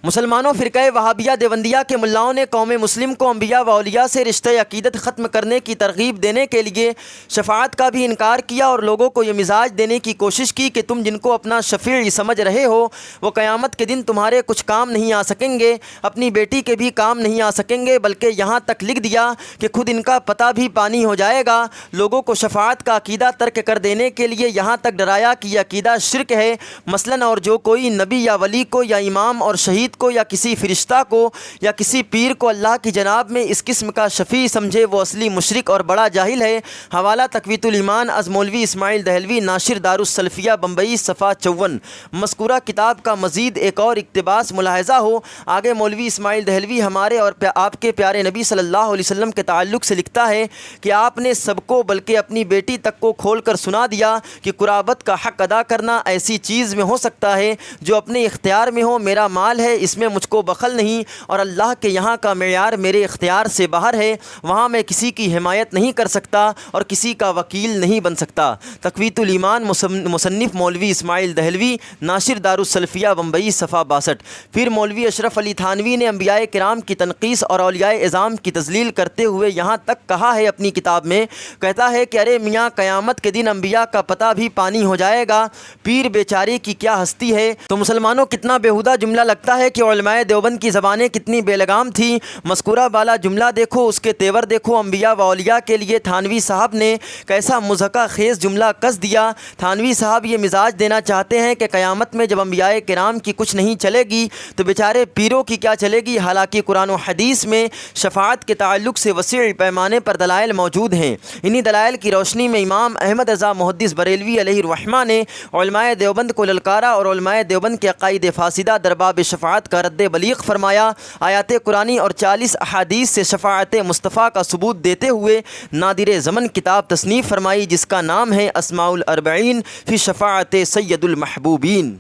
مسلمانوں، فرقہ وہابیہ دیوبندیہ کے ملاؤں نے قوم مسلم کو انبیاء و اولیاء سے رشتہ عقیدت ختم کرنے کی ترغیب دینے کے لیے شفاعت کا بھی انکار کیا اور لوگوں کو یہ مزاج دینے کی کوشش کی کہ تم جن کو اپنا شفیع سمجھ رہے ہو وہ قیامت کے دن تمہارے کچھ کام نہیں آ سکیں گے، اپنی بیٹی کے بھی کام نہیں آ سکیں گے، بلکہ یہاں تک لکھ دیا کہ خود ان کا پتہ بھی پانی ہو جائے گا۔ لوگوں کو شفاعت کا عقیدہ ترک کر دینے کے لیے یہاں تک ڈرایا کہ یہ عقیدہ شرک ہے۔ مثلاً اور جو کوئی نبی یا ولی کو یا امام اور شہید کو یا کسی فرشتہ کو یا کسی پیر کو اللہ کی جناب میں اس قسم کا شفیع سمجھے وہ اصلی مشرک اور بڑا جاہل ہے۔ حوالہ تقویۃ الایمان از مولوی اسماعیل دہلوی، ناشر دارالسلفیہ بمبئی، صفحہ 54۔ مذکورہ کتاب کا مزید ایک اور اقتباس ملاحظہ ہو۔ آگے مولوی اسماعیل دہلوی ہمارے اور آپ کے پیارے نبی صلی اللہ علیہ وسلم کے تعلق سے لکھتا ہے کہ آپ نے سب کو بلکہ اپنی بیٹی تک کو کھول کر سنا دیا کہ قرابت کا حق ادا کرنا ایسی چیز میں ہو سکتا ہے جو اپنے اختیار میں ہو۔ میرا مال ہے، اس میں مجھ کو بخل نہیں، اور اللہ کے یہاں کا معیار میرے اختیار سے باہر ہے، وہاں میں کسی کی حمایت نہیں کر سکتا اور کسی کا وکیل نہیں بن سکتا۔ تقویۃ الایمان، مصنف مولوی اسماعیل دہلوی، ناشر دارالسلفیہ بمبئی، صفحہ 62۔ پھر مولوی اشرف علی تھانوی نے انبیاء کرام کی تنقیص اور اولیاء اعظام کی تذلیل کرتے ہوئے یہاں تک کہا ہے اپنی کتاب میں، کہتا ہے کہ ارے میاں، قیامت کے دن انبیاء کا پتہ بھی پانی ہو جائے گا، پیر بیچارے کی کیا ہستی ہے۔ تو مسلمانوں، کتنا بیہودہ جملہ لگتا ہے کہ علماء دیوبند کی زبانیں کتنی بے لگام تھیں۔ مذکورہ بالا جملہ دیکھو، اس کے تیور دیکھو۔ انبیاء و اولیاء کے لیے تھانوی صاحب نے کیسا مضحکہ خیز جملہ کس دیا۔ تھانوی صاحب یہ مزاج دینا چاہتے ہیں کہ قیامت میں جب انبیاء کرام کی کچھ نہیں چلے گی تو بیچارے پیروں کی کیا چلے گی، حالانکہ قرآن و حدیث میں شفاعت کے تعلق سے وسیع پیمانے پر دلائل موجود ہیں۔ انہی دلائل کی روشنی میں امام احمد رضا محدث بریلوی علیہ الرحمہ نے علماء دیوبند کو للکارا اور علماء دیوبند کے عقائد فاسدہ در باب شفاعت کا رد بلیغ فرمایا۔ آیات قرآنی اور 40 احادیث سے شفاعت مصطفیٰ کا ثبوت دیتے ہوئے نادر زمن کتاب تصنیف فرمائی جس کا نام ہے اسماء الاربعین فی شفاعت سید المحبوبین۔